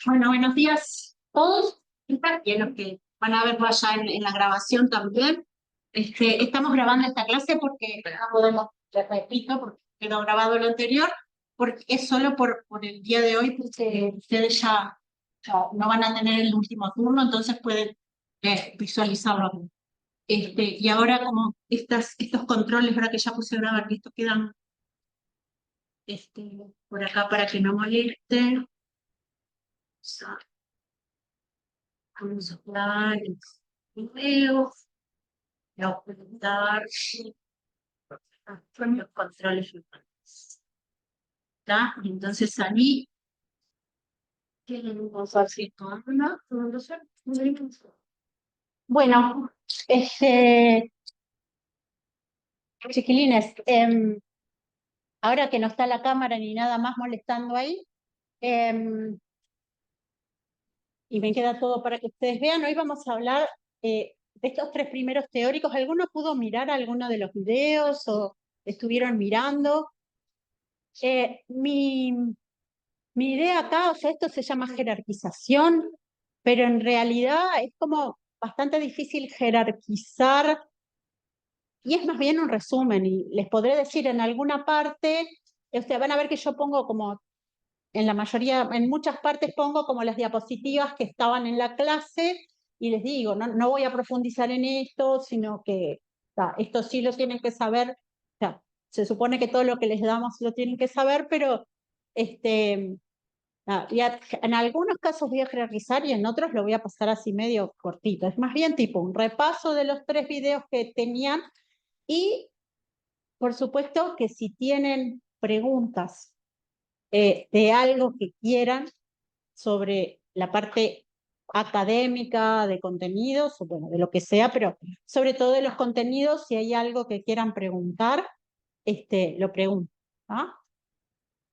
Bueno, buenos días a todos y a los que van a verlo allá en la grabación también. Estamos grabando esta clase porque no podemos, les repito, porque quedó grabado lo anterior, porque es solo por el día de hoy, porque ustedes ya no van a tener el último turno, entonces pueden visualizarlo. Y ahora como estos controles, ahora que ya puse a grabar, que esto quedan por acá para que no moleste. Vamos a hablar en video, voy a ocultar los controles locales. ¿Está? Y entonces ahí tienen un consorcio una. Bueno, chiquilines, ahora que no está la cámara ni nada más molestando ahí, y me queda todo para que ustedes vean, hoy vamos a hablar de estos tres primeros teóricos. ¿Alguno pudo mirar alguno de los videos o estuvieron mirando? Eh, mi, mi idea acá, o sea, esto se llama jerarquización, pero en realidad es como bastante difícil jerarquizar y es más bien un resumen. Y les podré decir en alguna parte, ustedes van a ver que yo pongo como, en la mayoría, en muchas partes pongo como las diapositivas que estaban en la clase y les digo, no voy a profundizar en esto, sino que esto sí lo tienen que saber. O sea, se supone que todo lo que les damos lo tienen que saber, pero este, en algunos casos voy a jerarquizar y en otros lo voy a pasar así medio cortito. Es más bien tipo un repaso de los tres videos que tenían y, por supuesto, que si tienen preguntas de algo que quieran sobre la parte académica, de contenidos, o bueno, de lo que sea, pero sobre todo de los contenidos, si hay algo que quieran preguntar, lo pregunto. ¿Ah?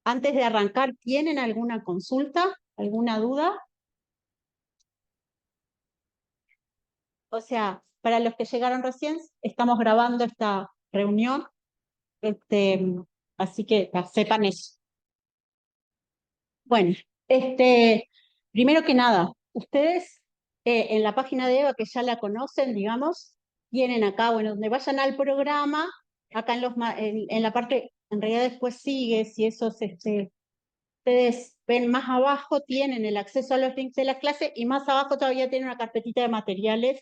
Antes de arrancar, ¿tienen alguna consulta, alguna duda? O sea, para los que llegaron recién, estamos grabando esta reunión, este, así que sepan eso. Bueno, primero que nada, ustedes en la página de Eva, que ya la conocen, digamos, tienen acá, bueno, donde vayan al programa, acá en la parte, en realidad después sigue, si esos, ustedes ven más abajo, tienen el acceso a los links de la clase y más abajo todavía tienen una carpetita de materiales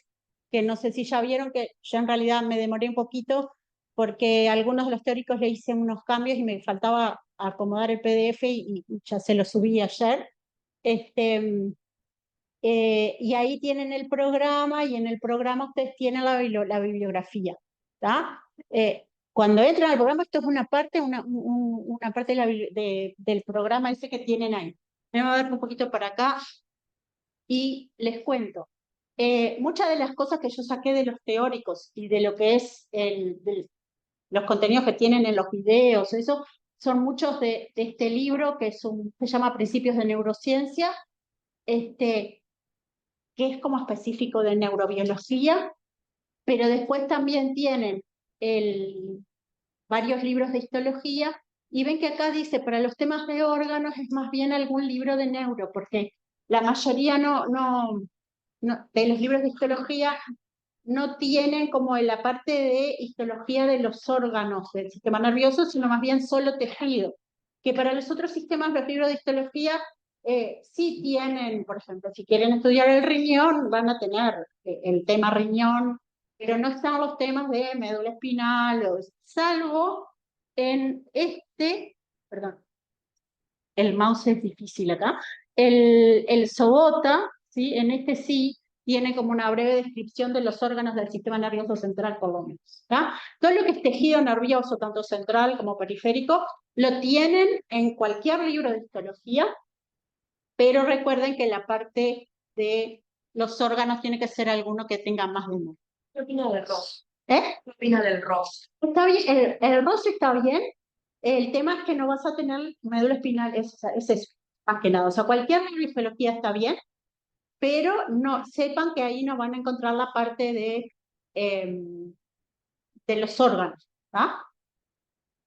que no sé si ya vieron, que yo en realidad me demoré un poquito porque a algunos de los teóricos le hice unos cambios y me faltaba acomodar el PDF y ya se lo subí ayer. Y ahí tienen el programa y en el programa ustedes tienen la bibliografía. ¿Tá? Cuando entran al programa, esto es una parte, una parte del programa ese que tienen ahí. Me voy a dar un poquito para acá y les cuento. Muchas de las cosas que yo saqué de los teóricos y de lo que es los contenidos que tienen en los videos, eso, son muchos de este libro que se llama Principios de Neurociencia, que es como específico de neurobiología, pero después también tienen varios libros de histología y ven que acá dice, para los temas de órganos es más bien algún libro de neuro, porque la mayoría de los libros de histología no tienen como la parte de histología de los órganos del sistema nervioso, sino más bien solo tejido. Que para los otros sistemas, los libros de histología sí tienen, por ejemplo, si quieren estudiar el riñón, van a tener el tema riñón, pero no están los temas de médula espinal, salvo en perdón, el mouse es difícil acá, el SOBOTA, ¿sí? En este sí tiene como una breve descripción de los órganos del sistema nervioso central, por lo menos. ¿Tá? Todo lo que es tejido nervioso, tanto central como periférico, lo tienen en cualquier libro de histología, pero recuerden que la parte de los órganos tiene que ser alguno que tenga más de uno. ¿Qué opina del ROS? ¿Eh? ¿Qué opina del ROS? Está bien, el ROS está bien. El tema es que no vas a tener médula espinal, es eso, más que nada. O sea, cualquier neurofisiología está bien, pero no, sepan que ahí no van a encontrar la parte de los órganos, ¿ah?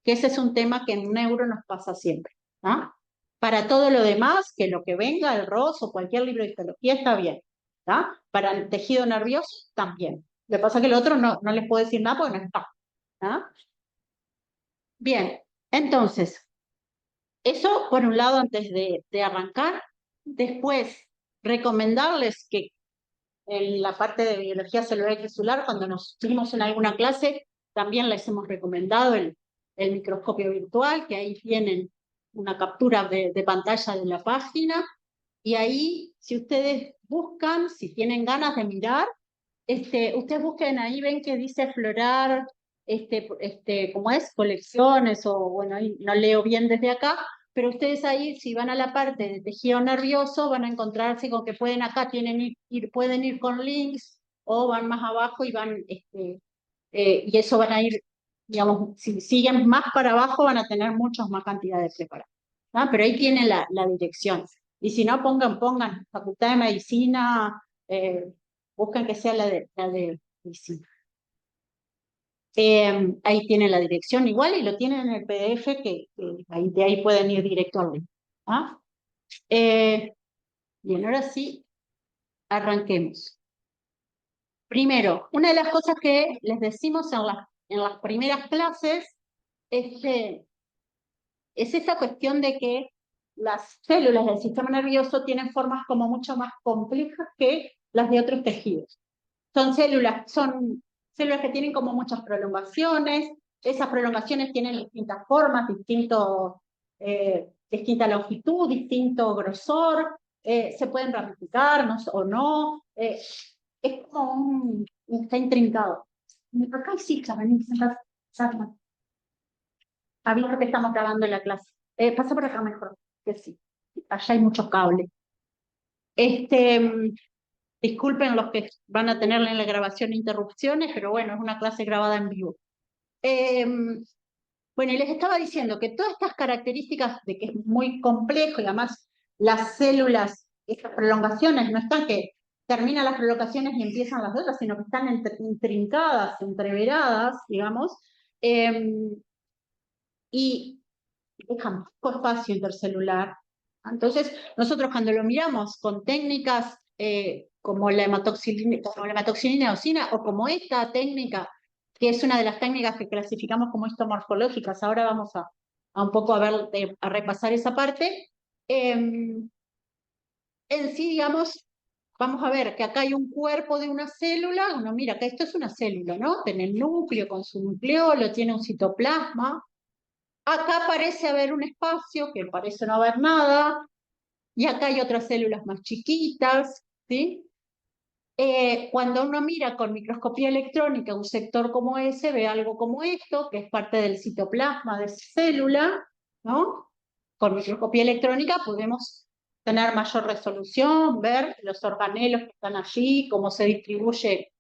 Que ese es un tema que en neuro nos pasa siempre, ¿ah? Para todo lo demás, que lo que venga, el ROS o cualquier libro de histología está bien. ¿Tá? Para el tejido nervioso también. Lo que pasa es que el otro no les puedo decir nada porque no está. ¿Tá? Bien, entonces, eso por un lado antes de arrancar. Después, recomendarles que en la parte de biología celular y tisular, cuando nos estuvimos en alguna clase, también les hemos recomendado el microscopio virtual, que ahí tienen una captura de pantalla de la página, y ahí, si ustedes buscan, si tienen ganas de mirar, ustedes busquen ahí, ven que dice explorar, ¿cómo es? Colecciones, o bueno, ahí no leo bien desde acá, pero ustedes ahí, si van a la parte de tejido nervioso, van a encontrarse con que pueden acá, pueden ir con links, o van más abajo y van, y eso van a ir, digamos, si siguen más para abajo, van a tener muchas más cantidades preparadas. ¿Ah? Pero ahí tienen la dirección. Y si no, pongan Facultad de Medicina, busquen que sea la de medicina. Ahí tienen la dirección igual y lo tienen en el PDF que ahí, de ahí pueden ir directo al link. ¿Ah? Bien, ahora sí, arranquemos. Primero, una de las cosas que les decimos en las primeras clases es que es esa cuestión de que las células del sistema nervioso tienen formas como mucho más complejas que las de otros tejidos. Son células que tienen como muchas prolongaciones, esas prolongaciones tienen distintas formas, distinta longitud, distinto grosor, se pueden ramificar o no, es como está intrincado. Acá hay sillas, vení, sentate. Avisa que estamos grabando en la clase. Pasa por acá mejor, que sí. Allá hay muchos cables. Disculpen los que van a tener en la grabación interrupciones, pero bueno, es una clase grabada en vivo. Bueno, y les estaba diciendo que todas estas características de que es muy complejo y además las células, estas prolongaciones, no están que terminan las prolongaciones y empiezan las otras, sino que están intrincadas, entreveradas, digamos, y dejan poco espacio intercelular. Entonces, nosotros cuando lo miramos con técnicas como la hematoxilina eosina o como esta técnica, que es una de las técnicas que clasificamos como histomorfológicas, ahora vamos a un poco a ver, a repasar esa parte. En sí, digamos, vamos a ver que acá hay un cuerpo de una célula, uno mira que esto es una célula, ¿no? Tiene el núcleo con su nucleolo, tiene un citoplasma. Acá parece haber un espacio, que parece no haber nada, y acá hay otras células más chiquitas, ¿sí? Cuando uno mira con microscopía electrónica un sector como ese, ve algo como esto, que es parte del citoplasma de esa célula, ¿no? Con microscopía electrónica podemos tener mayor resolución, ver los organelos que están allí, cómo se distribuye.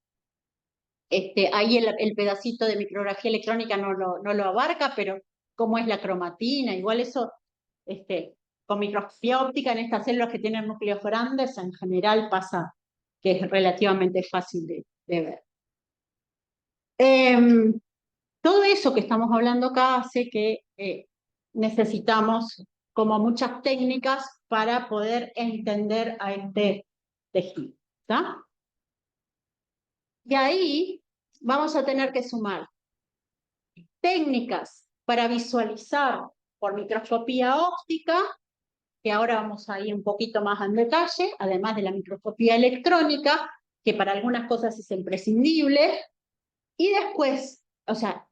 Ahí el pedacito de micrografía electrónica no lo abarca, pero cómo es la cromatina, igual eso, con microscopía óptica en estas células que tienen núcleos grandes, en general pasa que es relativamente fácil de ver. Todo eso que estamos hablando acá hace que necesitamos como muchas técnicas para poder entender a este tejido. ¿Está? Y ahí vamos a tener que sumar técnicas para visualizar por microscopía óptica, que ahora vamos a ir un poquito más en detalle, además de la microscopía electrónica, que para algunas cosas es imprescindible, y después, o sea,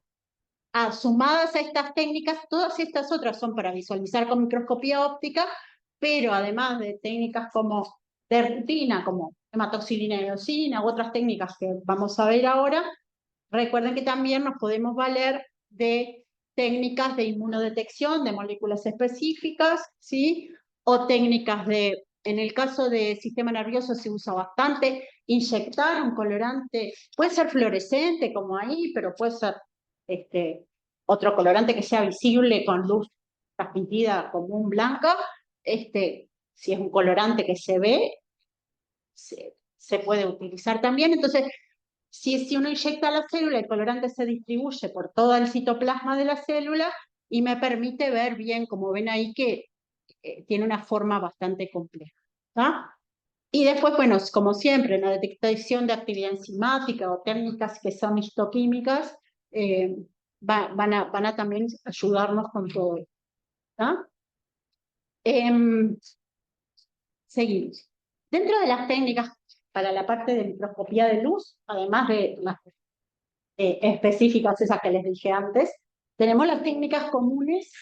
sumadas a estas técnicas, todas estas otras son para visualizar con microscopía óptica, pero además de técnicas como de rutina, como hematoxilina y eosina, u otras técnicas que vamos a ver ahora, recuerden que también nos podemos valer de técnicas de inmunodetección de moléculas específicas, ¿sí? O técnicas en el caso de sistema nervioso se usa bastante, inyectar un colorante, puede ser fluorescente como ahí, pero puede ser otro colorante que sea visible con luz transmitida común blanca, si es un colorante que se ve, se puede utilizar también. Entonces, si uno inyecta la célula, el colorante se distribuye por todo el citoplasma de la célula y me permite ver bien, como ven ahí, que tiene una forma bastante compleja. ¿Tá? Y después, bueno, como siempre, la detección de actividad enzimática o técnicas que son histoquímicas van a también ayudarnos con todo esto. ¿Tá? Seguimos. Dentro de las técnicas para la parte de microscopía de luz, además de las específicas, esas que les dije antes, tenemos las técnicas comunes,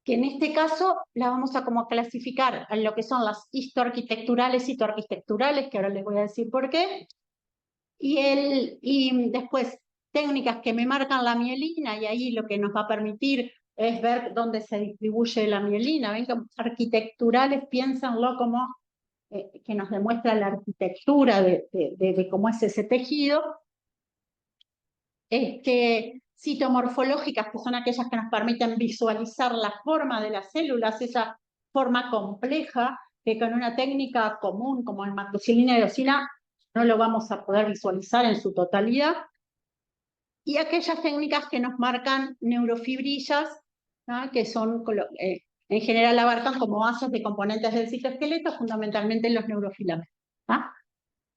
que en este caso las vamos a como clasificar en lo que son las histoarquitecturales, citoarquitecturales, que ahora les voy a decir por qué, y después técnicas que me marcan la mielina, y ahí lo que nos va a permitir es ver dónde se distribuye la mielina. Ven que arquitecturales, piénsenlo como que nos demuestra la arquitectura de cómo es ese tejido. Citomorfológicas, que son aquellas que nos permiten visualizar la forma de las células, esa forma compleja que con una técnica común como el macrocilina y eosina no lo vamos a poder visualizar en su totalidad. Y aquellas técnicas que nos marcan neurofibrillas, ¿no? Que son, en general abarcan como bases de componentes del citoesqueleto, fundamentalmente los neurofilamentos. ¿Ah?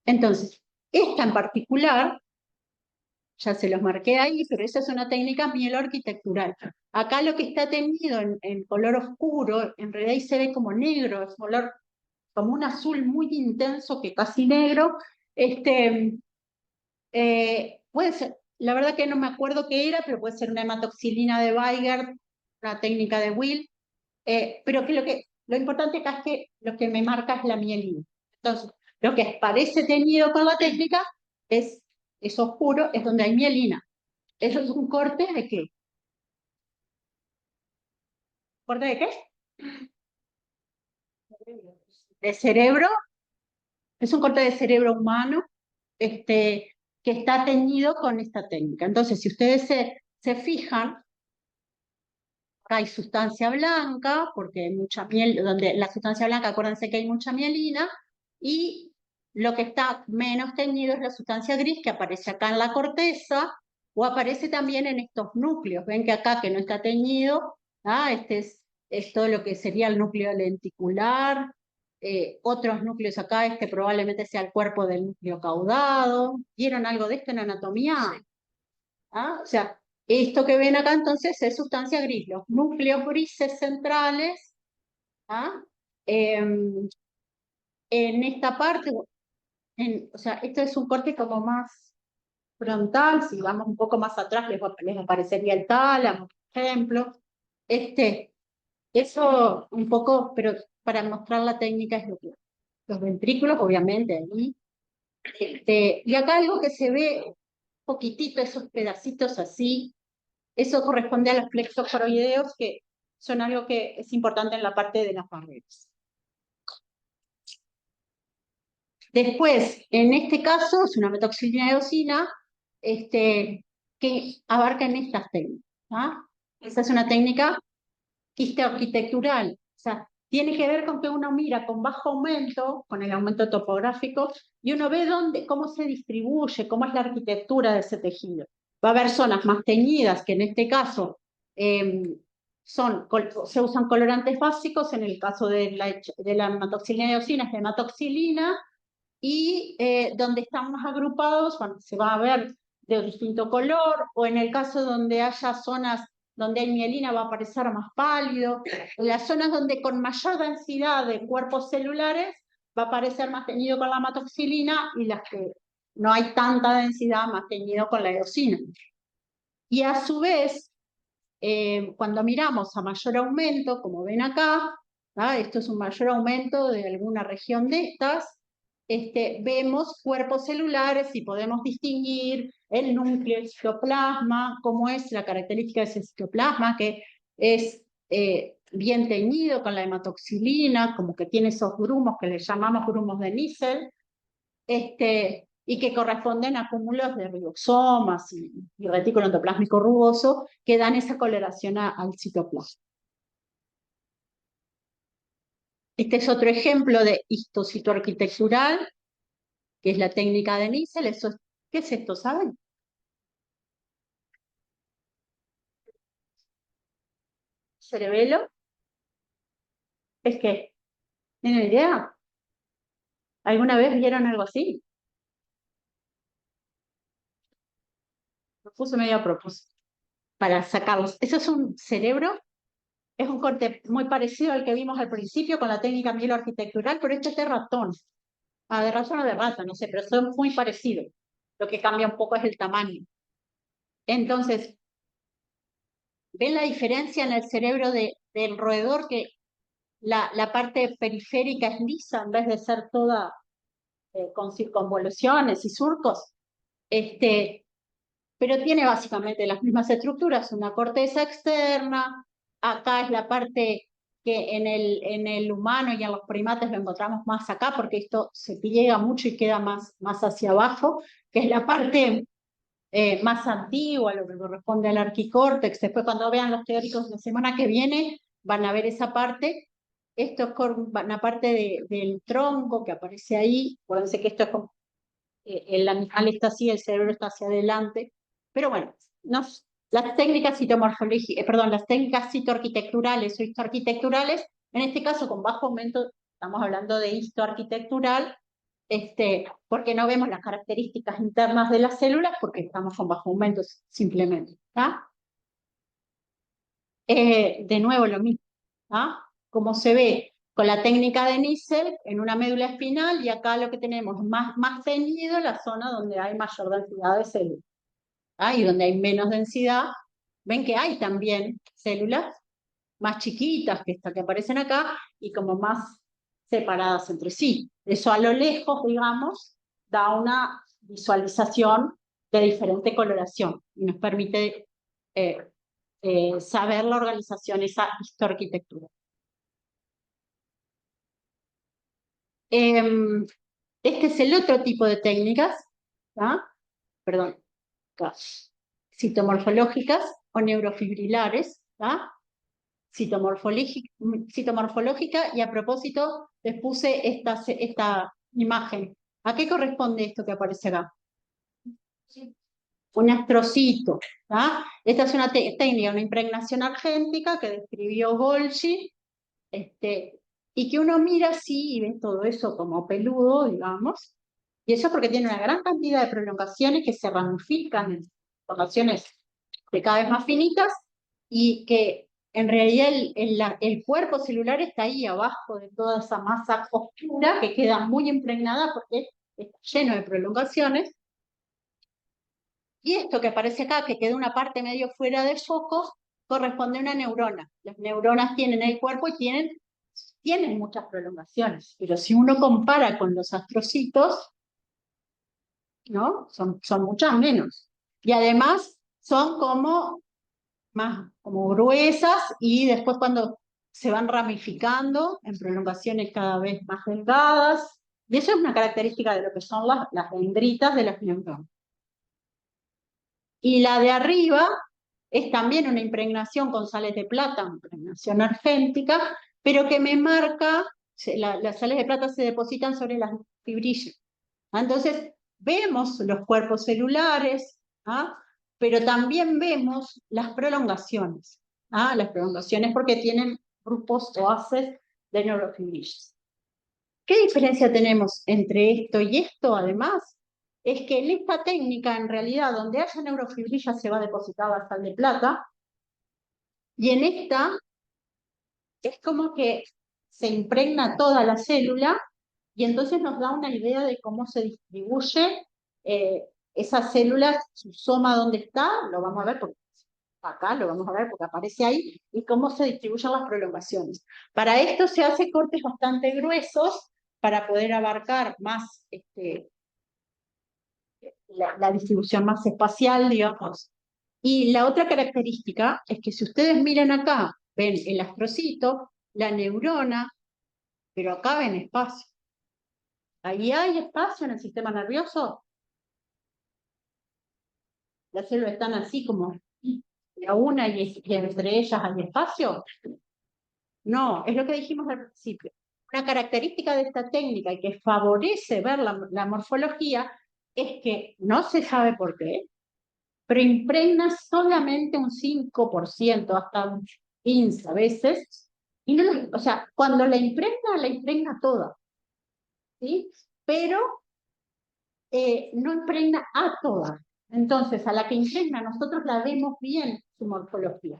Entonces, esta en particular, ya se los marqué ahí, pero esa es una técnica mieloarquitectural. Acá lo que está teñido en color oscuro, en realidad ahí se ve como negro, es color como un azul muy intenso, que casi negro. Puede ser, la verdad que no me acuerdo qué era, pero puede ser una hematoxilina de Weigert, una técnica de Will, pero que lo importante acá es que lo que me marca es la mielina. Entonces, lo que parece teñido con la técnica es oscuro, es donde hay mielina. ¿Eso es un corte de qué? ¿Corte de qué? De cerebro. Es un corte de cerebro humano que está teñido con esta técnica. Entonces, si ustedes se fijan, acá hay sustancia blanca, porque hay mucha miel, donde la sustancia blanca, acuérdense que hay mucha mielina, y lo que está menos teñido es la sustancia gris, que aparece acá en la corteza, o aparece también en estos núcleos. Ven que acá que no está teñido, es todo lo que sería el núcleo lenticular, otros núcleos acá, probablemente sea el cuerpo del núcleo caudado. ¿Vieron algo de esto en anatomía? ¿Ah? O sea, esto que ven acá entonces es sustancia gris, los núcleos grises centrales. ¿Ah? En esta parte, o sea, esto es un corte como más frontal, si vamos un poco más atrás les aparecería el tálamo, por ejemplo. Eso un poco, pero para mostrar la técnica es lo que los ventrículos, obviamente, ahí. Y acá algo que se ve un poquitito, esos pedacitos así, eso corresponde a los plexos coroideos, que son algo que es importante en la parte de las barreras. Después, en este caso, es una metoxilina de eosina que abarca en estas técnicas. ¿Ah? Esa es una técnica histoarquitectural. O sea, tiene que ver con que uno mira con bajo aumento, con el aumento topográfico, y uno ve cómo se distribuye, cómo es la arquitectura de ese tejido. Va a haber zonas más teñidas, que en este caso se usan colorantes básicos, en el caso de la hematoxilina de eosina es de hematoxilina, y donde están más agrupados, se va a ver de distinto color, o en el caso donde haya zonas donde hay mielina va a aparecer más pálido. En las zonas donde con mayor densidad de cuerpos celulares va a aparecer más teñido con la hematoxilina, y las que no hay tanta densidad más teñido con la eosina. Y a su vez, cuando miramos a mayor aumento, como ven acá, esto es un mayor aumento de alguna región de estas, vemos cuerpos celulares y podemos distinguir el núcleo, el citoplasma, cómo es la característica de ese citoplasma, que es bien teñido con la hematoxilina, como que tiene esos grumos que le llamamos grumos de Nissel, y que corresponden a cúmulos de ribosomas y retículo endoplásmico rugoso que dan esa coloración al citoplasma. Este es otro ejemplo de histocitoarquitectural, que es la técnica de Nissel. ¿Qué es esto, saben? Cerebelo. Es que, ¿tienen idea? ¿Alguna vez vieron algo así? Lo puse medio a propósito para sacarlos. Eso es un cerebro, es un corte muy parecido al que vimos al principio con la técnica mieloarquitectural, pero este es de ratón. Ah, de ratón o de rata, no sé, pero son muy parecidos. Lo que cambia un poco es el tamaño. Entonces, ¿ven la diferencia en el cerebro del roedor? Que la parte periférica es lisa en vez de ser toda con circunvoluciones y surcos. Pero tiene básicamente las mismas estructuras, una corteza externa, acá es la parte que en el humano y en los primates lo encontramos más acá, porque esto se pliega mucho y queda más hacia abajo, que es la parte más antigua, lo que corresponde al arquicórtex. Después cuando vean los teóricos la semana que viene, van a ver esa parte. Esto es una parte del tronco que aparece ahí. Acuérdense que esto es como el animal está así, el cerebro está hacia adelante. Pero bueno, las técnicas citomorfológicas, perdón, las técnicas citoarquitecturales o histoarquitecturales, en este caso con bajo aumento, estamos hablando de histoarquitectural, porque no vemos las características internas de las células porque estamos con bajo aumento simplemente. De nuevo lo mismo. Como se ve con la técnica de Nissel en una médula espinal, y acá lo que tenemos es más teñido la zona donde hay mayor densidad de células. Y donde hay menos densidad, ven que hay también células más chiquitas que estas que aparecen acá y como más separadas entre sí. Eso a lo lejos, digamos, da una visualización de diferente coloración y nos permite saber la organización, esa histoarquitectura. Este es el otro tipo de técnicas, perdón, citomorfológicas o neurofibrilares, citomorfológica, y a propósito les puse esta imagen. ¿A qué corresponde esto que aparece acá? Un astrocito. Esta es una técnica, una impregnación argéntica que describió Golgi, y que uno mira así y ve todo eso como peludo, digamos, y eso porque tiene una gran cantidad de prolongaciones que se ramifican en prolongaciones de cada vez más finitas, y que en realidad el cuerpo celular está ahí abajo de toda esa masa oscura que queda muy impregnada porque está lleno de prolongaciones. Y esto que aparece acá, que queda una parte medio fuera de foco, corresponde a una neurona. Las neuronas tienen el cuerpo y tienen muchas prolongaciones, pero si uno compara con los astrocitos, ¿no? Son muchas menos. Y además son como gruesas, y después cuando se van ramificando en prolongaciones cada vez más delgadas, y eso es una característica de lo que son las dendritas de las neuronas. Y la de arriba es también una impregnación con sales de plata, una impregnación argéntica, pero que me marca, las sales de plata se depositan sobre las fibrillas. Entonces, vemos los cuerpos celulares, pero también vemos las prolongaciones. Las prolongaciones porque tienen grupos o haces de neurofibrillas. ¿Qué diferencia tenemos entre esto y esto, además? Es que en esta técnica, en realidad, donde haya neurofibrillas se va a depositar la sal de plata, y en esta es como que se impregna toda la célula, y entonces nos da una idea de cómo se distribuye esas células, su soma dónde está, lo vamos a ver porque acá lo vamos a ver porque aparece ahí, y cómo se distribuyen las prolongaciones. Para esto se hace cortes bastante gruesos para poder abarcar más la distribución más espacial, digamos. Y la otra característica es que si ustedes miran acá, ven el astrocito, la neurona, pero acá ven espacio. Ahí hay espacio en el sistema nervioso. Las células están así como la una, y entre ellas hay espacio. No, es lo que dijimos al principio. Una característica de esta técnica y que favorece ver la morfología es que no se sabe por qué, pero impregna solamente un 5%, hasta un 15 a veces, Y no, o sea, cuando la impregna toda, ¿sí? Pero no impregna a toda. Entonces, a la que impregna, nosotros la vemos bien su morfología.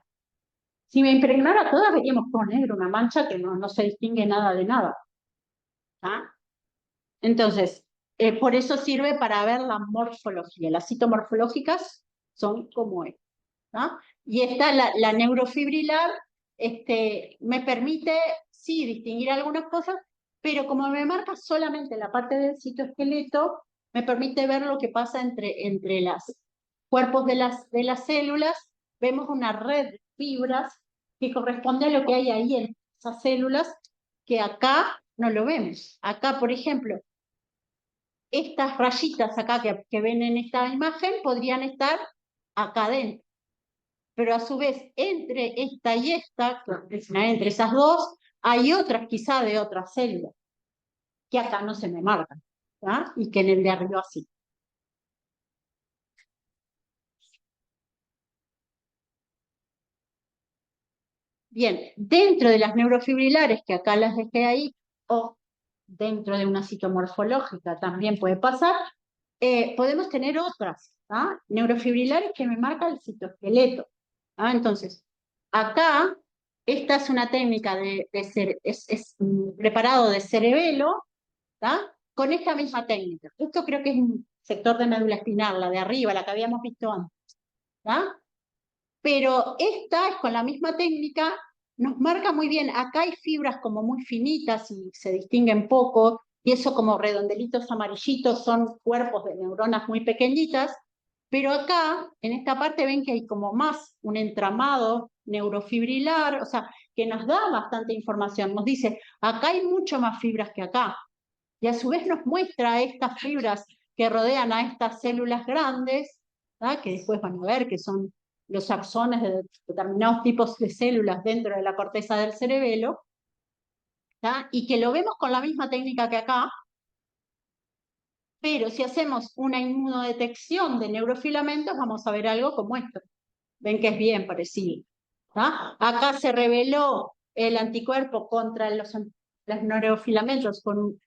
Si me impregnara toda, veríamos todo negro, una mancha que no se distingue nada de nada. ¿Ah? Entonces, por eso sirve para ver la morfología. Las citomorfológicas son como es. ¿No? Y esta, la neurofibrilar, me permite, sí, distinguir algunas cosas, pero como me marca solamente la parte del citoesqueleto, me permite ver lo que pasa entre los cuerpos de las células. Vemos una red de fibras que corresponde a lo que hay ahí en esas células, que acá no lo vemos. Acá, por ejemplo, estas rayitas acá que ven en esta imagen podrían estar acá adentro. Pero a su vez, entre esta y esta, entre esas dos, hay otras quizá de otras células, que acá no se me marcan, ¿tá? Y que en el de arriba sí. Bien, dentro de las neurofibrilares, que acá las dejé ahí, o dentro de una citomorfológica también puede pasar, podemos tener otras, ¿tá? Neurofibrilares que me marcan el citoesqueleto. ¿Ah? Entonces, acá, esta es una técnica es preparado de cerebelo, ¿tá? Con esta misma técnica. Esto creo que es un sector de médula espinal, la de arriba, la que habíamos visto antes, ¿tá? Pero esta es con la misma técnica, nos marca muy bien. Acá hay fibras como muy finitas y se distinguen poco, y eso como redondelitos amarillitos son cuerpos de neuronas muy pequeñitas, pero acá, en esta parte, ven que hay como más un entramado neurofibrilar, o sea, que nos da bastante información. Nos dice, acá hay mucho más fibras que acá, y a su vez nos muestra estas fibras que rodean a estas células grandes, ¿tá? Que después van a ver que son los axones de determinados tipos de células dentro de la corteza del cerebelo, ¿tá? Y que lo vemos con la misma técnica que acá, pero si hacemos una inmunodetección de neurofilamentos, vamos a ver algo como esto. Ven que es bien parecido. ¿Tá? Acá se reveló el anticuerpo contra los neurofilamentos con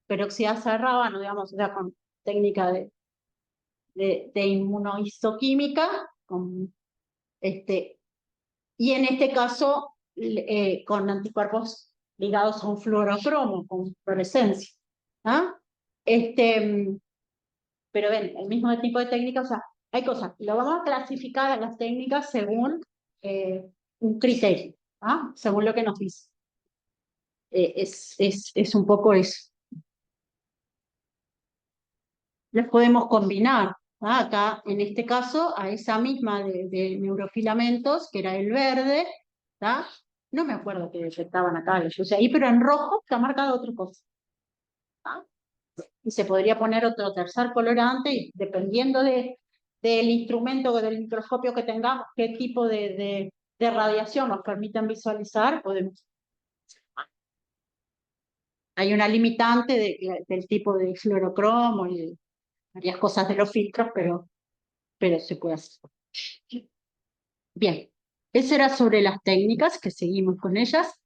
peroxidasa de rábano, digamos, o sea, con técnica de inmunohistoquímica, y en este caso con anticuerpos ligados a un fluorocromo, con fluorescencia. ¿Ah? Pero ven, el mismo tipo de técnica, o sea, hay cosas, lo vamos a clasificar a las técnicas según un criterio, ¿ah? Según lo que nos dice. Es un poco eso. Las podemos combinar. ¿Ah? Acá, en este caso, a esa misma de neurofilamentos, que era el verde, ¿tá? No me acuerdo qué detectaban acá, lo puse ahí, pero en rojo está marcado otra cosa. ¿Ah? Y se podría poner otro tercer colorante, y dependiendo del instrumento o del microscopio que tengamos, qué tipo de radiación nos permiten visualizar, podemos. Hay una limitante del tipo de fluorocromo y varias cosas de los filtros, pero se puede hacer. Bien, eso era sobre las técnicas, que seguimos con ellas,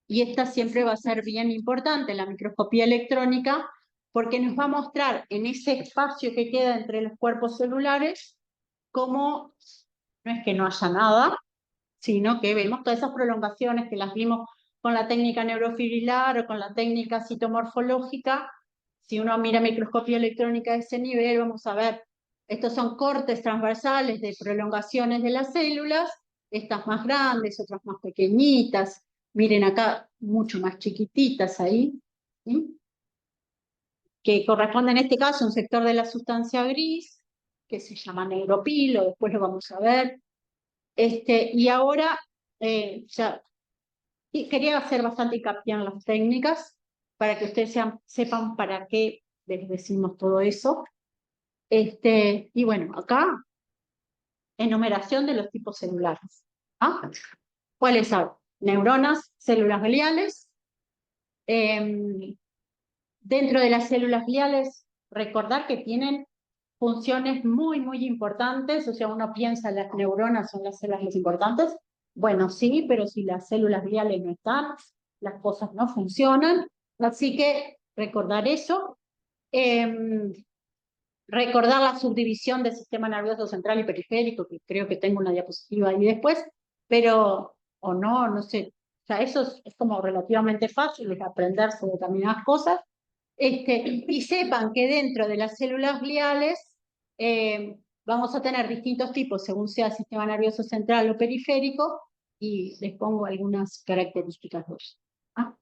y esta siempre va a ser bien importante, la microscopía electrónica, porque nos va a mostrar en ese espacio que queda entre los cuerpos celulares cómo no es que no haya nada, sino que vemos todas esas prolongaciones que las vimos con la técnica neurofibrilar o con la técnica citomorfológica. Si uno mira microscopía electrónica de ese nivel, vamos a ver, estos son cortes transversales de prolongaciones de las células, estas más grandes, otras más pequeñitas. Miren acá, mucho más chiquititas ahí, ¿sí? Que corresponde en este caso a un sector de la sustancia gris, que se llama neuropilo, después lo vamos a ver. Y ahora, ya quería hacer bastante hincapié en las técnicas, para que ustedes sepan para qué les decimos todo eso. Y bueno, acá, enumeración de los tipos celulares. ¿Ah? ¿Cuáles son? Neuronas, células gliales. Dentro de las células gliales, recordar que tienen funciones muy, muy importantes. O sea, uno piensa en las neuronas, son las células más importantes, Bueno, sí, pero si las células gliales no están, las cosas no funcionan. Así que recordar eso. Em, Recordar la subdivisión del sistema nervioso central y periférico, que creo que tengo una diapositiva ahí después, pero, o no, no sé. O sea, eso es como relativamente fácil, es aprenderse determinadas cosas. Y sepan que dentro de las células gliales vamos a tener distintos tipos según sea el sistema nervioso central o periférico, y les pongo algunas características de ellos. ¿Ah?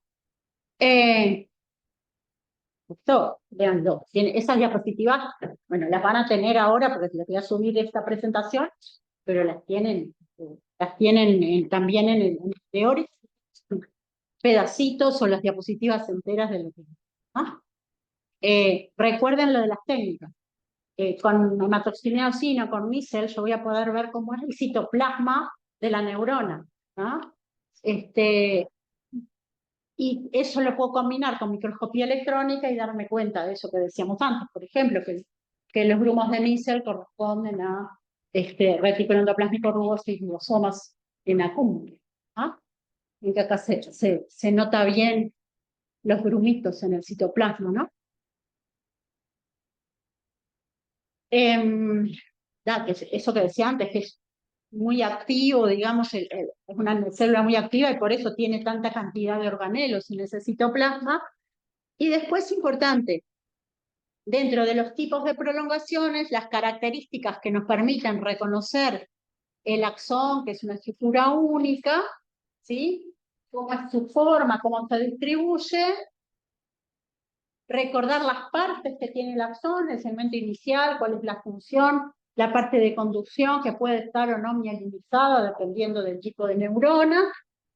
Esto, véanlo. Esas diapositivas, bueno, las van a tener ahora porque les voy a subir esta presentación, pero las tienen también en el teórico, pedacitos o las diapositivas enteras de lo que. ¿Ah? Recuerden lo de las técnicas. Con hematoxina eosina, con MISEL, yo voy a poder ver cómo es el citoplasma de la neurona. ¿Ah? Y eso lo puedo combinar con microscopía electrónica y darme cuenta de eso que decíamos antes. Por ejemplo, que los grumos de Missel corresponden a retículo endoplásmico rugoso y ribosomas en acúmulo. ¿Ah? Y que acá se nota bien los grumitos en el citoplasma, ¿no? Eso que decía antes, que es muy activo, digamos, es una célula muy activa y por eso tiene tanta cantidad de organelos en ese citoplasma. Y después, importante, dentro de los tipos de prolongaciones, las características que nos permiten reconocer el axón, que es una estructura única, ¿sí? Cómo es su forma, cómo se distribuye, recordar las partes que tiene el axón, el segmento inicial, cuál es la función, la parte de conducción, que puede estar o no mielinizada, dependiendo del tipo de neurona,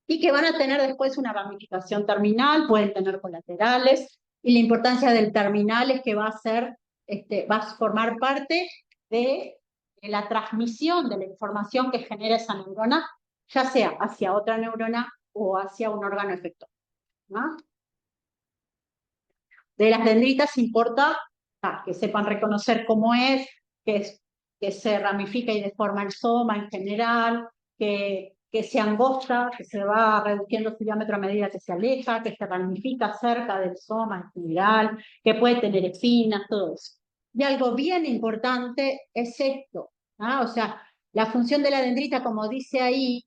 y que van a tener después una ramificación terminal, pueden tener colaterales, y la importancia del terminal es que va a formar parte de la transmisión de la información que genera esa neurona, ya sea hacia otra neurona o hacia un órgano efector, ¿no? De las dendritas importa que sepan reconocer cómo que se ramifica y deforma el soma en general, que se angosta, que se va reduciendo su diámetro a medida que se aleja, que se ramifica cerca del soma en general, que puede tener espinas, todo eso. Y algo bien importante es esto, ¿no? O sea, la función de la dendrita, como dice ahí,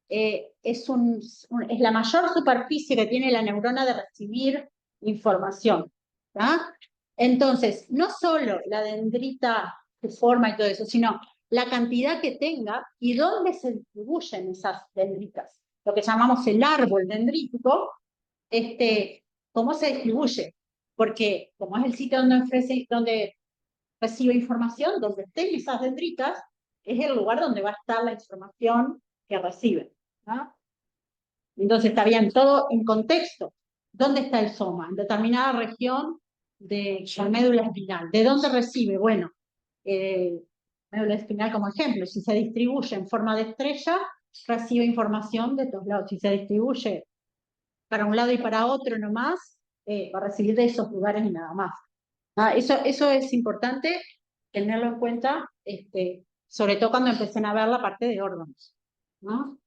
es la mayor superficie que tiene la neurona de recibir información. ¿Ah? Entonces, no solo la dendrita, su forma y todo eso, sino la cantidad que tenga y dónde se distribuyen esas dendritas. Lo que llamamos el árbol dendrítico, cómo se distribuye. Porque como es el sitio donde recibe información, donde estén esas dendritas, es el lugar donde va a estar la información que recibe. ¿Ah? Entonces está bien, todo en contexto. ¿Dónde está el soma? En determinada región de la médula espinal. ¿De dónde recibe? Bueno, médula espinal como ejemplo, si se distribuye en forma de estrella, recibe información de todos lados. Si se distribuye para un lado y para otro nomás, va a recibir de esos lugares y nada más. Eso es importante tenerlo en cuenta, sobre todo cuando empecen a ver la parte de órganos, ¿no?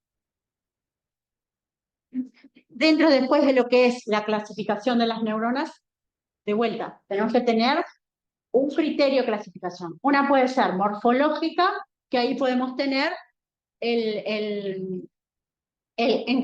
Dentro después de lo que es la clasificación de las neuronas, de vuelta, tenemos que tener un criterio de clasificación. Una puede ser morfológica, que ahí podemos tener en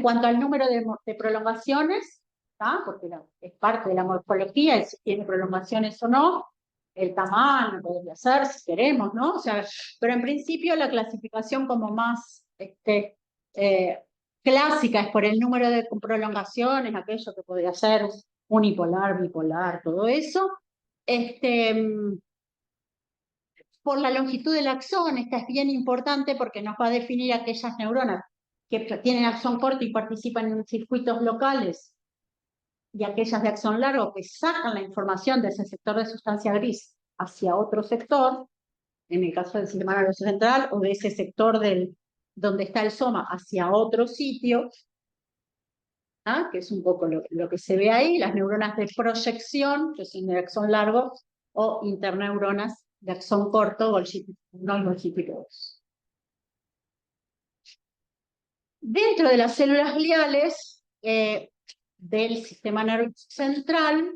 cuanto al número de prolongaciones, ¿tá? Porque es parte de la morfología, si tiene prolongaciones o no, el tamaño podría ser, si queremos, ¿no? O sea, pero en principio la clasificación como más eh, clásica es por el número de prolongaciones, aquello que podría ser unipolar, bipolar, todo eso. Por la longitud del axón, esta es bien importante porque nos va a definir aquellas neuronas que tienen axón corto y participan en circuitos locales, y aquellas de axón largo que sacan la información de ese sector de sustancia gris hacia otro sector, en el caso del sistema nervioso central, o de ese sector donde está el soma hacia otro sitio, ¿ah? Que es un poco lo que se ve ahí, las neuronas de proyección, que son de axón largo, o interneuronas de axón corto, Golgi 1 y Golgi 2. Dentro de las células gliales del sistema nervioso central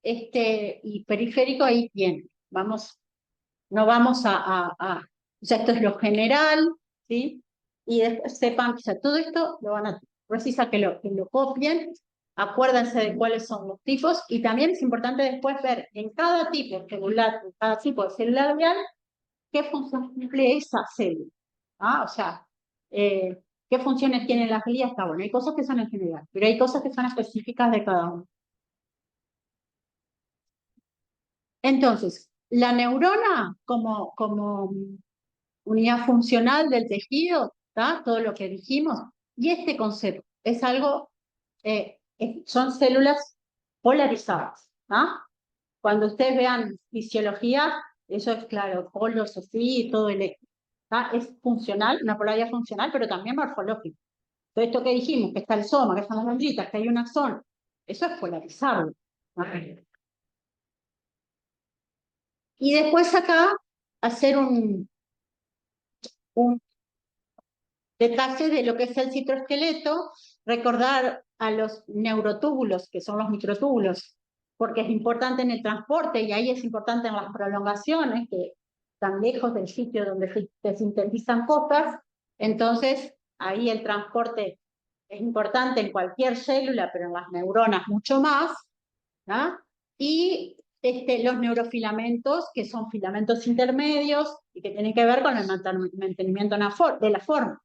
y periférico, ahí tienen. No vamos o sea, esto es lo general, ¿sí? Y después sepan, o sea, todo esto lo van a precisa que lo copien, acuérdense de cuáles son los tipos, y también es importante después ver en cada tipo celular, en cada tipo de célula glial, qué función cumple esa célula. O sea, qué funciones tienen las glías, está bueno. Hay cosas que son en general, pero hay cosas que son específicas de cada uno. Entonces, la neurona como unidad funcional del tejido, ¿tá? Todo lo que dijimos, y este concepto es algo, son células polarizadas. Cuando ustedes vean fisiología, eso es claro, polos así, todo eléctrico. Es funcional, una polaridad funcional, pero también morfológica. Todo esto que dijimos, que está el soma, que están las dendritas, que hay un axón, eso es polarizado. Y después acá hacer un detalle de lo que es el citoesqueleto, recordar a los neurotúbulos, que son los microtúbulos, porque es importante en el transporte y ahí es importante en las prolongaciones, que están lejos del sitio donde se sintetizan cosas, entonces ahí el transporte es importante en cualquier célula, pero en las neuronas mucho más, ¿no? Y los neurofilamentos, que son filamentos intermedios y que tienen que ver con el mantenimiento de la forma.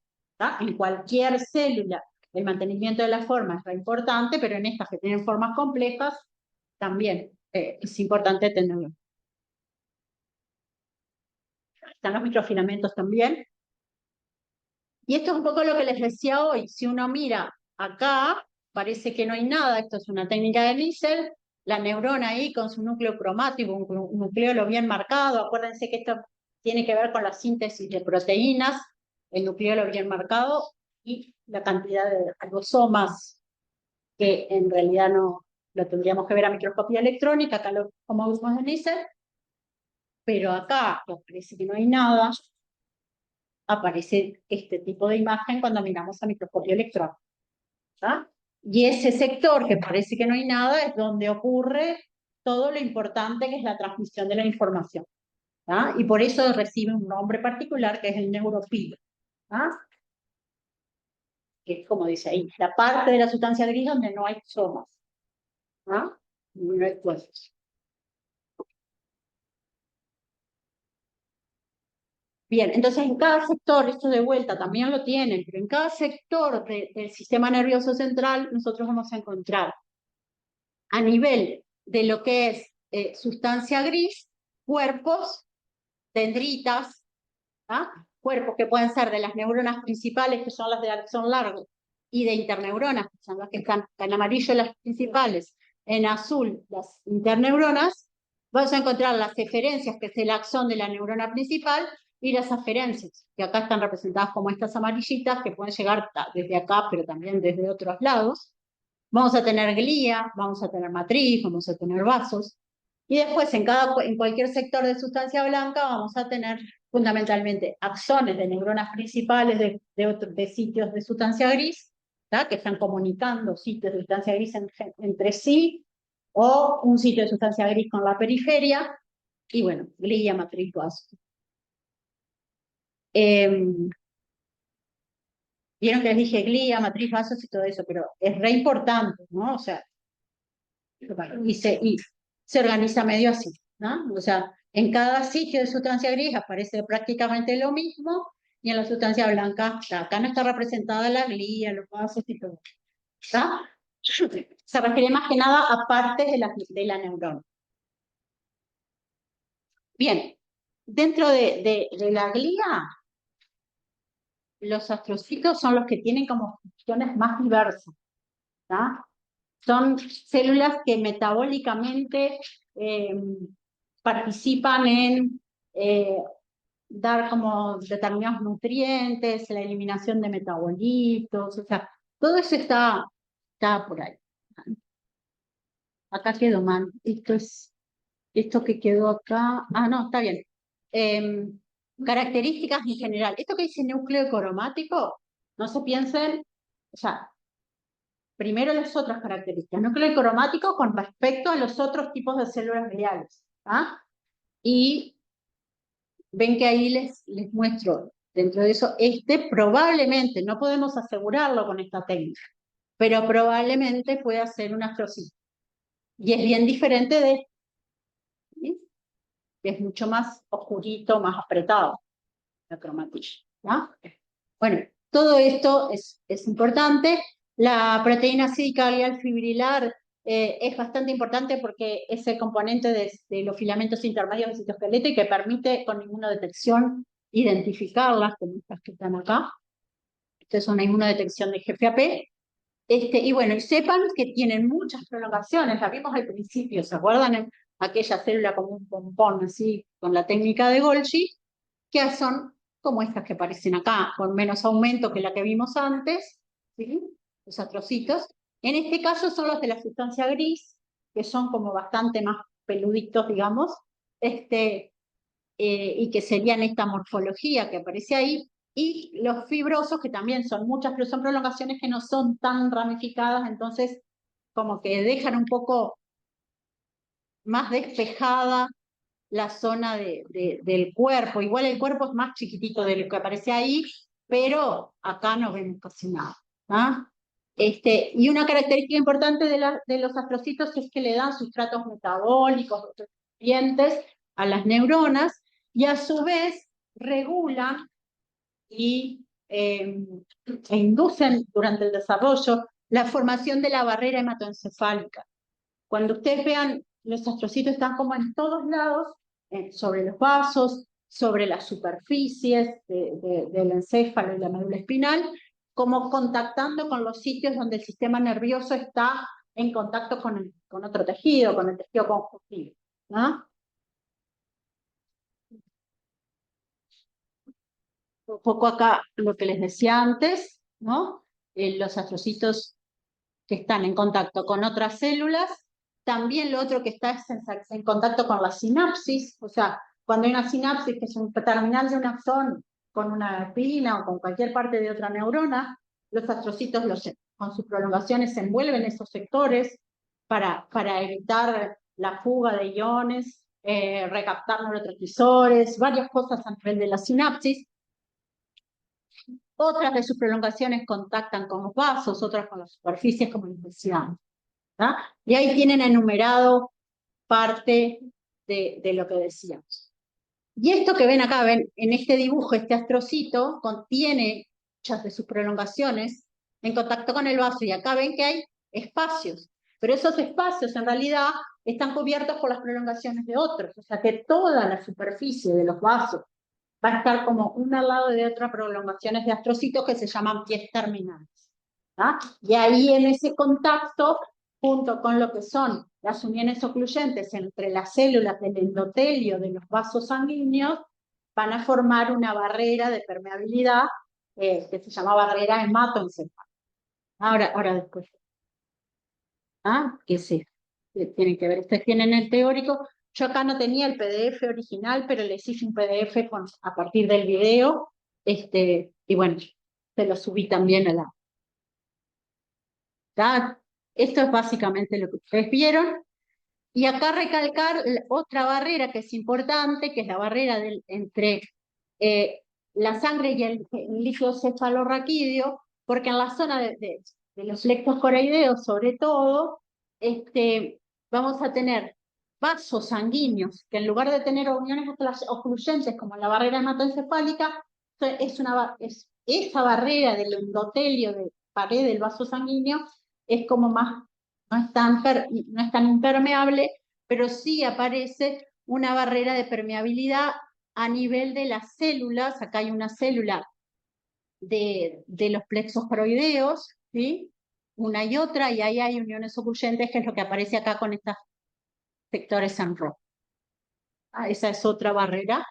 En cualquier célula el mantenimiento de la forma es importante, pero en estas que tienen formas complejas también es importante tenerlo. Están los microfilamentos también. Y esto es un poco lo que les decía hoy. Si uno mira acá, parece que no hay nada. Esto es una técnica de Liesel. La neurona ahí con su núcleo cromático, un nucleolo bien marcado. Acuérdense que esto tiene que ver con la síntesis de proteínas, el nucleolo bien marcado y la cantidad de ribosomas, que en realidad no lo tendríamos que ver a microscopía electrónica, acá como vimos en Liesel. Pero acá, pues parece que no hay nada, aparece este tipo de imagen cuando miramos a microscopio electrónico. Y ese sector que parece que no hay nada es donde ocurre todo lo importante que es la transmisión de la información. Y por eso recibe un nombre particular que es el neurofilo. Que es como dice ahí, la parte de la sustancia gris donde no hay somas. No hay cuerpos. Bien, entonces en cada sector, esto de vuelta también lo tienen, pero en cada sector del sistema nervioso central nosotros vamos a encontrar a nivel de lo que es sustancia gris, cuerpos, dendritas, cuerpos que pueden ser de las neuronas principales, que son las de axón largo, y de interneuronas, que son las que están en amarillo las principales, en azul las interneuronas. Vamos a encontrar las eferencias, que es el axón de la neurona principal, y las aferencias, que acá están representadas como estas amarillitas, que pueden llegar desde acá, pero también desde otros lados. Vamos a tener glía, vamos a tener matriz, vamos a tener vasos. Y después en cualquier sector de sustancia blanca vamos a tener fundamentalmente axones de neuronas principales de sitios de sustancia gris, que están comunicando sitios de sustancia gris entre sí, o un sitio de sustancia gris con la periferia, y bueno, glía, matriz, vasos. Vieron que les dije glía, matriz, vasos y todo eso, pero es re importante, ¿no? O sea, y se organiza medio así, ¿no? O sea, en cada sitio de sustancia gris aparece prácticamente lo mismo, y en la sustancia blanca, acá no está representada la glía, los vasos y todo. ¿Está? Se refiere más que nada a partes de la neurona. Bien, dentro de la glía, los astrocitos son los que tienen como funciones más diversas. Son células que metabólicamente participan en dar como determinados nutrientes, la eliminación de metabolitos, o sea, todo eso está por ahí. Acá quedó mal. Esto que quedó acá. No, está bien. Características en general. Esto que dice núcleo cromático, No se piensen, o sea, primero las otras características, núcleo cromático con respecto a los otros tipos de células gliales. Y ven que ahí les muestro, dentro de eso, probablemente, no podemos asegurarlo con esta técnica, pero probablemente pueda ser un astrocito. Y es bien diferente de, ¿sí? Que es mucho más oscurito, más apretado, la cromatilla. Bueno, todo esto es importante. La proteína cídica glial fibrilar es bastante importante porque es el componente de los filamentos intermedios del citoesqueleto y que permite con inmunodetección identificarlas, como estas que están acá. Esta es una inmunodetección de GFAP. Y bueno, y sepan que tienen muchas prolongaciones, la vimos al principio, ¿se acuerdan? Aquella célula como un pompón, así, con la técnica de Golgi, que son como estas que aparecen acá, con menos aumento que la que vimos antes, ¿sí? Los astrocitos. En este caso son los de la sustancia gris, que son como bastante más peluditos, digamos, y que serían esta morfología que aparece ahí, y los fibrosos, que también son muchas, pero son prolongaciones que no son tan ramificadas, entonces como que dejan un poco más despejada la zona del cuerpo. Igual el cuerpo es más chiquitito de lo que aparece ahí, pero acá no vemos casi nada. Y una característica importante de los astrocitos es que le dan sustratos metabólicos, nutrientes a las neuronas, y a su vez regulan e inducen durante el desarrollo la formación de la barrera hematoencefálica. Cuando ustedes vean, los astrocitos están como en todos lados, sobre los vasos, sobre las superficies del encéfalo y la médula espinal, como contactando con los sitios donde el sistema nervioso está en contacto con otro tejido, con el tejido conjuntivo. Un poco acá lo que les decía antes, ¿no? Los astrocitos que están en contacto con otras células. También lo otro que está es en contacto con la sinapsis, o sea, cuando hay una sinapsis, que es un terminal de un axón con una espina o con cualquier parte de otra neurona, los astrocitos con sus prolongaciones envuelven esos sectores para evitar la fuga de iones, recaptar neurotransmisores, varias cosas a nivel de la sinapsis. Otras de sus prolongaciones contactan con los vasos, otras con las superficies, como les decía. Y ahí tienen enumerado parte de lo que decíamos. Y esto que ven acá, ven en este dibujo, este astrocito contiene muchas de sus prolongaciones en contacto con el vaso, y acá ven que hay espacios, pero esos espacios en realidad están cubiertos por las prolongaciones de otros, o sea que toda la superficie de los vasos va a estar como una al lado de otra prolongaciones de astrocitos que se llaman pies terminales. Y ahí en ese contacto, junto con lo que son las uniones ocluyentes entre las células del endotelio de los vasos sanguíneos, van a formar una barrera de permeabilidad que se llama barrera hematoencefálica. Ahora después. ¿Qué es esto? Tienen que ver, ustedes tienen el teórico. Yo acá no tenía el PDF original, pero les hice un PDF a partir del video, y bueno, se lo subí también a la... Esto es básicamente lo que ustedes vieron. Y acá recalcar otra barrera que es importante, que es la barrera entre la sangre y el líquido cefalorraquídeo, porque en la zona de los plexos coroideos, sobre todo, vamos a tener vasos sanguíneos que en lugar de tener uniones ocluyentes como la barrera hematoencefálica, es esa barrera del endotelio de pared del vaso sanguíneo es como más, no es tan impermeable, pero sí aparece una barrera de permeabilidad a nivel de las células. Acá hay una célula de los plexos coroideos, ¿sí? Una y otra, y ahí hay uniones ocluyentes, que es lo que aparece acá con estos sectores en rojo. Esa es otra barrera.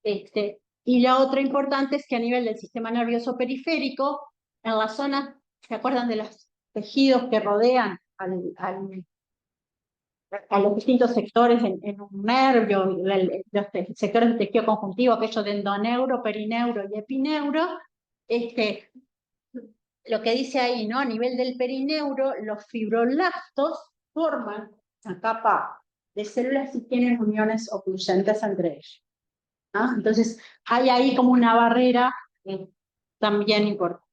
Y la otra importante es que a nivel del sistema nervioso periférico, en la zona, ¿se acuerdan de los tejidos que rodean a los distintos sectores en un nervio, los sectores del tejido conjuntivo, aquello de endoneuro, perineuro y epineuro? lo que dice ahí, ¿no? A nivel del perineuro, los fibroblastos forman una capa de células y tienen uniones ocluyentes entre ellos. ¿Ah? Entonces, hay ahí como una barrera también importante.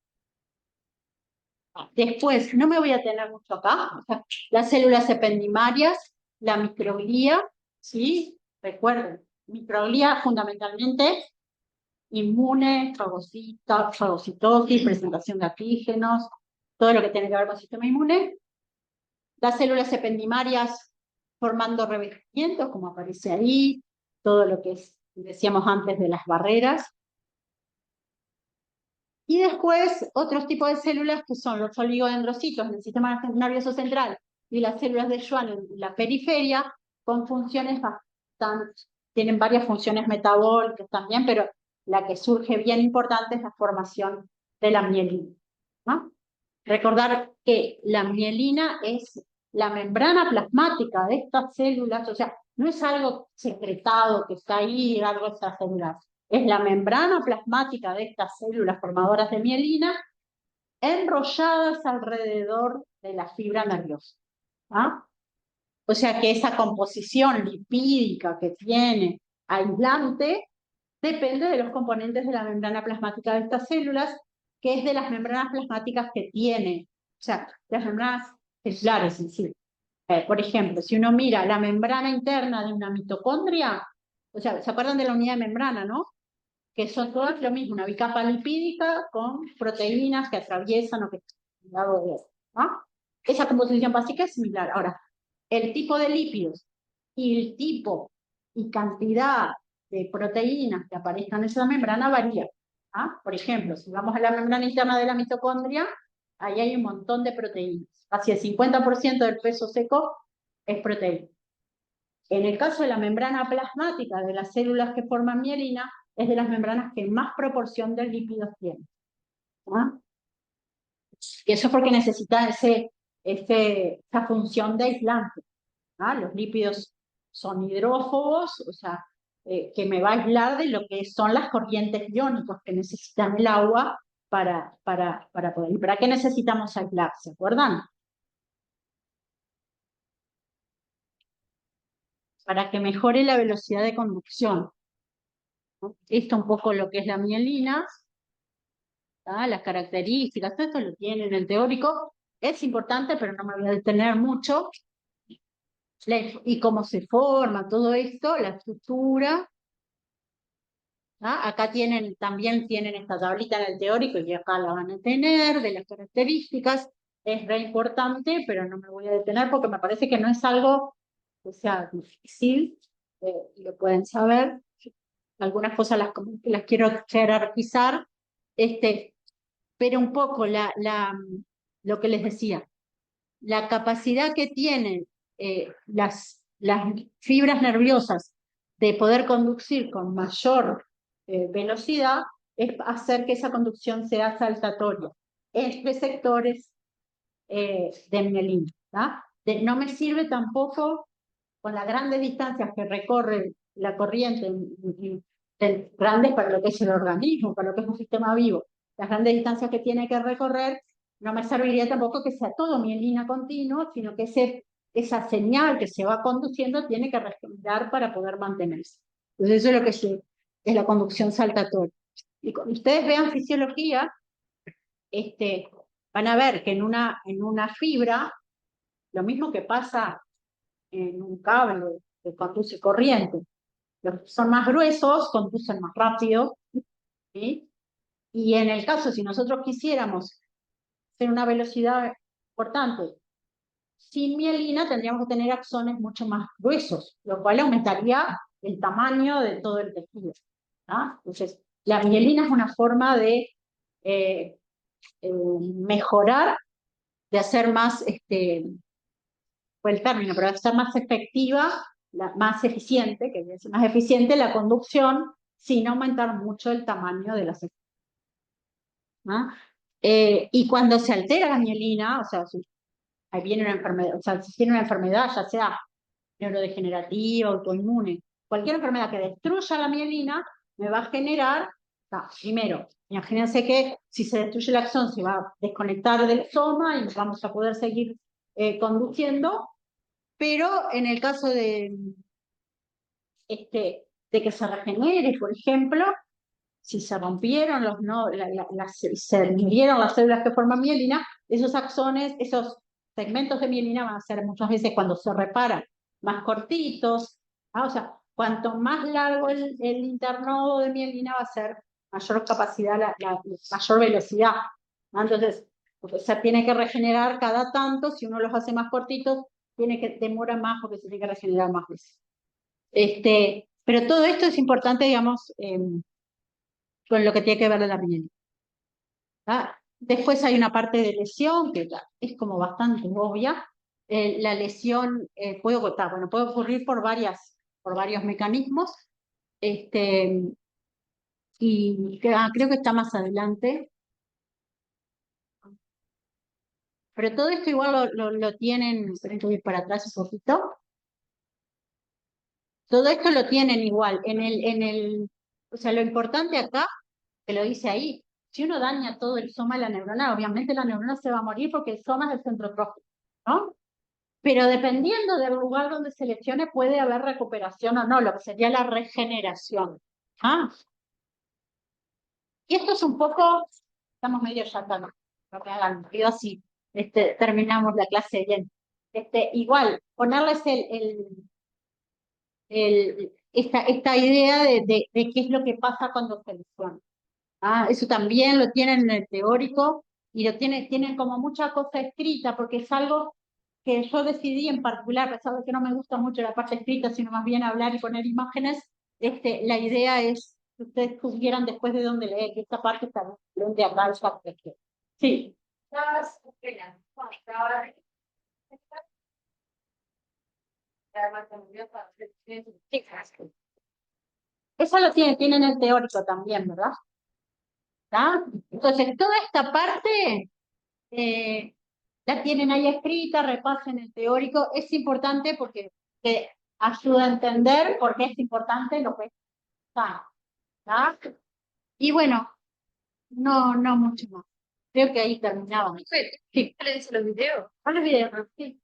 Después, no me voy a tener mucho acá, o sea, las células ependimarias, la microglía, ¿sí? Recuerden, microglía fundamentalmente inmune, fagocitosis, presentación de antígenos, todo lo que tiene que ver con el sistema inmune. Las células ependimarias formando revestimientos, como aparece ahí, todo lo que es, decíamos antes, de las barreras. Y después, otros tipos de células que son los oligodendrocitos en el sistema nervioso central y las células de Schwann en la periferia, con funciones bastante, tienen varias funciones metabólicas también, pero la que surge bien importante es la formación de la mielina, ¿no? Recordar que la mielina es la membrana plasmática de estas células, o sea, no es algo secretado que está ahí, algo extracelular. Es la membrana plasmática de estas células formadoras de mielina enrolladas alrededor de la fibra nerviosa. ¿Ah? O sea que esa composición lipídica que tiene aislante depende de los componentes de la membrana plasmática de estas células, que es de las membranas plasmáticas que tiene, o sea, las membranas celulares en sí. Por ejemplo, si uno mira la membrana interna de una mitocondria, o sea, ¿se acuerdan de la unidad de membrana, no? Que son todas lo mismo, una bicapa lipídica con proteínas que atraviesan o que... ¿no? Esa composición básica es similar. Ahora, el tipo de lípidos y el tipo y cantidad de proteínas que aparezcan en esa membrana varía. ¿Ah? Por ejemplo, si vamos a la membrana interna de la mitocondria, ahí hay un montón de proteínas. Casi el 50% del peso seco es proteína. En el caso de la membrana plasmática de las células que forman mielina, es de las membranas que más proporción de lípidos tienen. ¿Ah? Y eso es porque necesita esa función de aislante. ¿Ah? Los lípidos son hidrófobos, o sea, que me va a aislar de lo que son las corrientes iónicas que necesitan el agua para poder. ¿Y para qué necesitamos aislar? ¿Se acuerdan? Para que mejore la velocidad de conducción. ¿No? Esto un poco lo que es la mielina, ¿ah? Las características, todo esto lo tiene en el teórico. Es importante, pero no me voy a detener mucho. Y cómo se forma todo esto, la estructura. ¿Ah? Acá también tienen esta tablita en el teórico y acá la van a tener de las características. Es re importante, pero no me voy a detener porque me parece que no es algo que sea difícil, lo pueden saber. Algunas cosas las quiero jerarquizar, pero un poco lo que les decía, la capacidad que tienen las fibras nerviosas de poder conducir con mayor velocidad es hacer que esa conducción sea saltatoria entre sectores de mielina. No me sirve tampoco con las grandes distancias que recorre la corriente, grandes para lo que es el organismo, para lo que es un sistema vivo, las grandes distancias que tiene que recorrer, no me serviría tampoco que sea todo mielina continuo, sino que esa señal que se va conduciendo tiene que respirar para poder mantenerse. Entonces eso es lo que es la conducción saltatoria. Y cuando ustedes vean fisiología, van a ver que en una fibra, lo mismo que pasa en un cable que conduce corriente, los que son más gruesos conducen más rápido, ¿sí? Y en el caso, si nosotros quisiéramos hacer una velocidad importante sin mielina, tendríamos que tener axones mucho más gruesos, lo cual aumentaría el tamaño de todo el tejido. ¿Ah? Entonces, la mielina es una forma de mejorar, de hacer más, fue el término, pero de hacer más efectiva, más eficiente, que es más eficiente la conducción, sin aumentar mucho el tamaño de las estructuras. ¿Ah? Y cuando se altera la mielina, o sea, ahí viene una enfermedad, o sea, si tiene una enfermedad, ya sea neurodegenerativa, autoinmune, cualquier enfermedad que destruya la mielina, me va a generar Primero, imagínense que si se destruye el axón se va a desconectar del soma y vamos a poder seguir conduciendo, pero en el caso de que se regenere, por ejemplo, si se rompieron se murieron las células que forman mielina, esos axones, esos segmentos de mielina van a ser muchas veces cuando se reparan más cortitos, o sea, cuanto más largo el internodo de mielina va a ser mayor capacidad, mayor velocidad. Entonces, se tiene que regenerar cada tanto, si uno los hace más cortitos, demora más porque se tiene que regenerar más veces. Pero todo esto es importante, digamos, con lo que tiene que ver de la mielina. Después hay una parte de lesión que es como bastante obvia. La lesión puede ocurrir por varios mecanismos. Y creo que está más adelante. Pero todo esto igual lo tienen, esperen que voy para atrás un poquito. Todo esto lo tienen igual. O sea, lo importante acá, que lo dice ahí, si uno daña todo el soma de la neurona, obviamente la neurona se va a morir porque el soma es el centro trófico, ¿no? Pero dependiendo del lugar donde se lesione, puede haber recuperación o no, lo que sería la regeneración. Y esto es un poco, estamos medio ya acá, no me hagan ruido así, terminamos la clase bien. Igual, ponerles esta idea de qué es lo que pasa cuando se lesiona. Eso también lo tienen en el teórico y tienen como mucha cosa escrita, porque es algo que yo decidí en particular, a pesar de que no me gusta mucho la parte escrita, sino más bien hablar y poner imágenes, la idea es que ustedes tuvieran después de dónde leer, que esta parte está de acá, esta parte. Sí. Eso lo tienen el teórico también, ¿verdad? Entonces, toda esta parte la tienen ahí escrita, repasen el teórico. Es importante porque te ayuda a entender por qué es importante lo que es sano. Y bueno, no mucho más. Creo que ahí terminaba. Sí. ¿Qué le dice los videos? Los videos, sí.